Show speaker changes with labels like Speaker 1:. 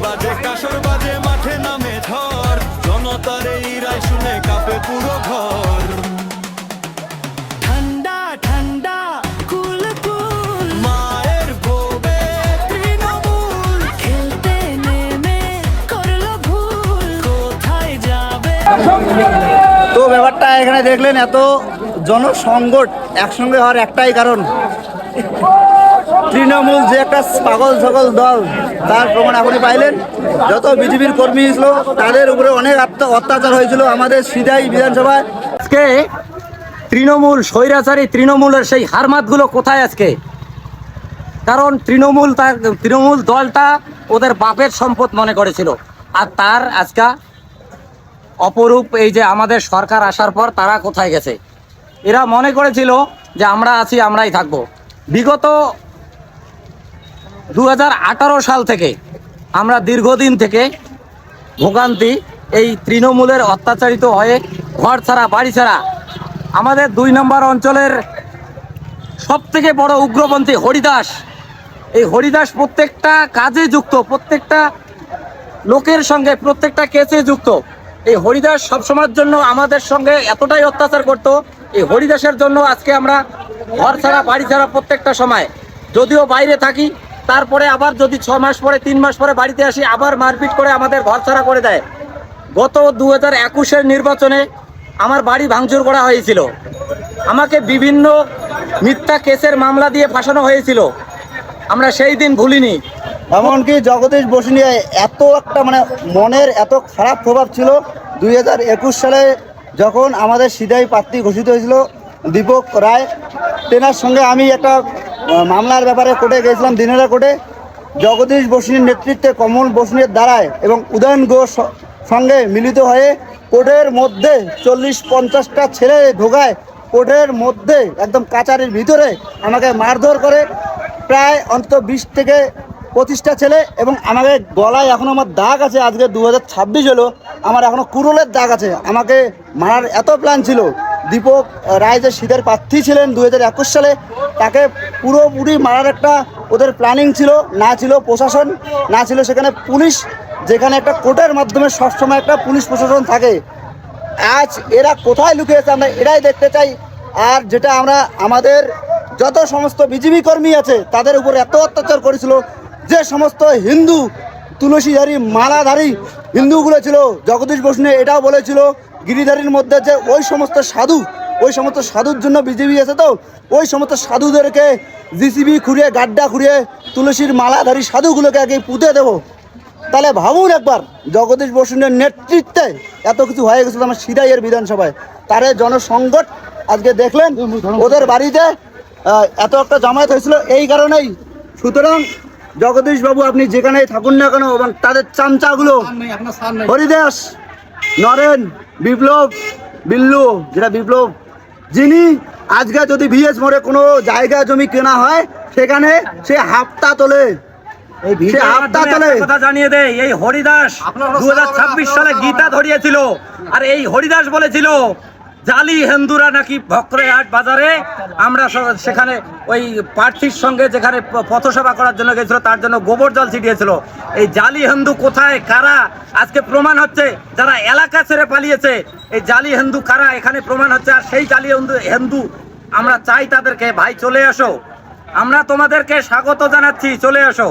Speaker 1: বাজে কাসর বাজে মাঠে নামে ঝড়, জনতার এই রায় শুনে কাঁপে পুরো ঘর। ঠান্ডা ঠান্ডা কুল কুল মায়ের গোবে তৃণমূল, খেলতে নেমে করলো ভুল, কোথায় যাবে।
Speaker 2: তো ব্যাপারটা এখানে দেখলেন, এত জনসংকট একসঙ্গে হওয়ার একটাই কারণ, তৃণমূল যে একটা পাগল সকল দল, তার প্রমাণ এখনই পাইলেন। যত বিজেপির কর্মী ছিল তাদের উপরে অনেক অত্যাচার হয়েছিল আমাদের সিধাই বিধানসভায়।
Speaker 3: আজকে তৃণমূল স্বৈরাচারী তৃণমূলের সেই হারমাতগুলো কোথায় আজকে? কারণ তৃণমূল দলটা ওদের বাপের সম্পদ মনে করেছিল, আর তার আজকে অপরূপ এই যে আমাদের সরকার আসার পর তারা কোথায় গেছে? এরা মনে করেছিল যে আমরা আছি, আমরাই থাকবো। বিগত 2018 সাল থেকে আমরা দীর্ঘদিন থেকে ভোগান্তি এই তৃণমূলের অত্যাচারিত হয়ে ঘর ছাড়া বাড়ি ছাড়া। আমাদের 2 নম্বর অঞ্চলের সব থেকে বড় উগ্রপন্থী হরিদাস, এই হরিদাস প্রত্যেকটা কাজে যুক্ত, প্রত্যেকটা লোকের সঙ্গে প্রত্যেকটা কেসে যুক্ত। এই হরিদাস সবসময়ের জন্য আমাদের সঙ্গে এতটাই অত্যাচার করত, এই হরিদাসের জন্য আজকে আমরা ঘর ছাড়া বাড়ি ছাড়া প্রত্যেকটা সময়, যদিও বাইরে থাকি তারপরে আবার যদি 6 মাস পরে 3 মাস পরে বাড়িতে আসি আবার মারপিট করে আমাদের ঘর ছাড়া করে দেয়। গত 2021-এর নির্বাচনে আমার বাড়ি ভাঙচুর করা হয়েছিল, আমাকে বিভিন্ন মিথ্যা কেসের মামলা দিয়ে ফাঁসানো হয়েছিল, আমরা সেই দিন ভুলিনি।
Speaker 2: এমনকি জগদীশ বসু নিয়ে এত একটা মনের এত খারাপ প্রভাব ছিল। 2021 সালে যখন আমাদের সিধাই প্রার্থী ঘোষিত হয়েছিল দীপক রায়, তেনার সঙ্গে আমি একটা মামলার ব্যাপারে কোর্টে গিয়েছিলাম, দিনেরা কোর্টে। জগদীশ বসুর নেতৃত্বে কমল বসুনের দ্বারায় এবং উদয়ন ঘোষ সঙ্গে মিলিত হয়ে কোর্টের মধ্যে 40-50টা ছেলে ঢোকায়, কোর্টের মধ্যে একদম কাচারির ভিতরে আমাকে মারধর করে, প্রায় অন্তত 20 থেকে 25টা ছেলে, এবং আমাকে গলায় এখনও আমার দাগ আছে। আজকে 2026 হলো, আমার এখনও কুরলের দাগ আছে। আমাকে মারার এত প্ল্যান ছিল। দীপক রায় যে সিধের প্রার্থী ছিলেন 2021 সালে, তাকে পুরোপুরি মারার একটা ওদের প্ল্যানিং ছিল। না ছিল প্রশাসন, না ছিল সেখানে পুলিশ, যেখানে একটা কোর্টের মাধ্যমে সবসময় একটা পুলিশ প্রশাসন থাকে। আজ এরা কোথায় লুকিয়েছে আমরা এটাই দেখতে চাই। আর যেটা আমরা আমাদের যত সমস্ত বিজেপি কর্মী আছে তাদের উপর এত অত্যাচার করেছিল, যে সমস্ত হিন্দু তুলসীধারী মালাধারী হিন্দুগুলো ছিল, জগদীশ বসু এটাও বলেছিল গিরিধারীর মধ্যে যে ওই সমস্ত সাধুর জন্য বিজেপি আছে, তো ওই সমস্ত সাধুদেরকে জিসিবি খুঁড়িয়ে গাড্ডা খুঁড়িয়ে তুলসীর মালাধারী সাধুগুলোকে আগে পুঁতে দেবো। তাহলে ভাবুন একবার, জগদীশ বসুনের নেতৃত্বে এত কিছু হয়ে গেছিল আমার সিধাইয়ের বিধানসভায়। তারে জনসংকট আজকে দেখলেন, ওদের বাড়িতে এত একটা জামায়াত হয়েছিল এই কারণেই। সুতরাং জগদীশ বাবু আপনি যেখানেই থাকুন না কেন, এবং তাদের চামচাগুলো হরিদাস, নরেন, বিপ্লব, বিল্লু, যেটা বিপ্লব, যিনি আজকে যদি ভিএস মোড়ে কোনো জায়গা জমি কেনা হয় সেখানে সে হাফতা তোলে।
Speaker 3: কথা জানিয়ে দেয়, এই হরিদাস 2026 সালে গীতা ধরিয়েছিল, আর এই হরিদাস বলেছিল জালি হিন্দুরা নাকি ভক্তরহাট বাজারে আমরা সেখানে ওই প্রার্থীর সঙ্গে যেখানে পথসভা করার জন্য গেছিল তার জন্য গোবর জল ছিটিয়েছিল। এই জালি হিন্দু কোথায়, কারা, আজকে প্রমাণ হচ্ছে। যারা এলাকা ছেড়ে পালিয়েছে, এই জালি হিন্দু কারা এখানে প্রমাণ হচ্ছে। আর সেই জালি হিন্দু আমরা চাই তাদেরকে, ভাই চলে আসো, আমরা তোমাদেরকে স্বাগত জানাচ্ছি, চলে আসো।